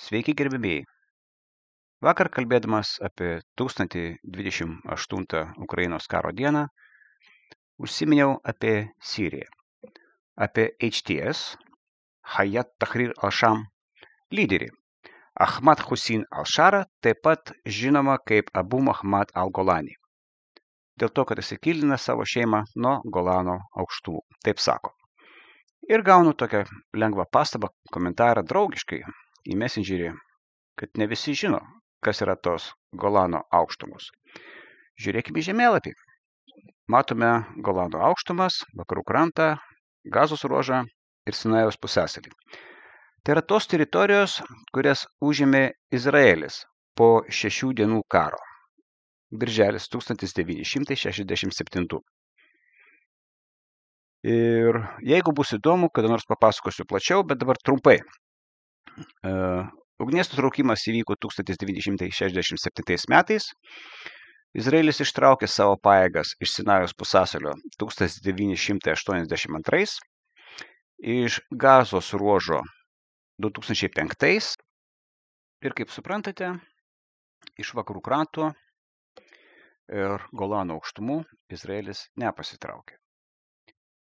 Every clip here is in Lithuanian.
Sveiki gerbimieji. Vakar kalbėdamas apie 1028 Ukrainos karo dieną, užsiminiau apie Siriją, apie HTS, Hayat Tahrir al-Sham lyderį, Ahmad Hussein al-Sharą, taip pat žinoma kaip Abu Mahmad al-Golani. Dėl to, kad įsikildina savo šeimą nuo Golano aukštumų, taip sako. Ir gaunu tokią lengvą pastabą, komentarą draugiškai į Messengerį, kad ne visi žino, kas yra tos Golano aukštumos. Žiūrėkime į žemėlapį. Matome Golano aukštumas, vakarų krantą, Gazos ruožą ir Sinajaus pusiasalį. Tai yra tos teritorijos, kurias užėmė Izraelis po 6 dienų karo. Birželis 1967. Ir jeigu bus įdomu, kada nors papasakosiu plačiau, bet dabar trumpai. Ugnies nutraukimas įvyko 1967 metais. Izraelis ištraukė savo pajėgas iš Sinajaus pusiasalio 1982, iš Gazos ruožo 2005 ir, kaip suprantate, iš vakarų kranto ir Golano aukštumų Izraelis nepasitraukė.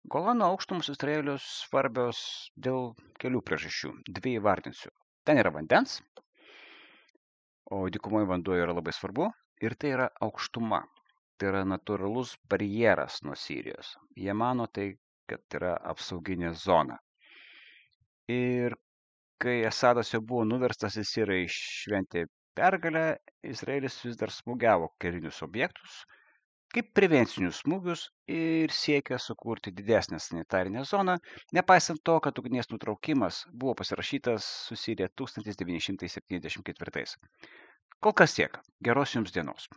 Golano aukštumos Izraelio svarbios dėl kelių priežasčių. Dvi įvardinsiu. Ten yra vandens, o dykumoje vanduo yra labai svarbu, ir tai yra aukštuma. Tai yra natūralus barjeras nuo Sirijos. Jie mano tai, kad yra apsauginė zona. Ir kai Asadas jau buvo nuverstas, jis yra šventė pergalę, Izraelis vis dar smūgiavo karinius objektus, kaip prevencinius smūgius ir siekia sukurti didesnę sanitarinę zoną, nepaisant to, kad ugnies nutraukimas buvo pasirašytas su Sirija 1974. Kol kas tiek. Geros jums dienos.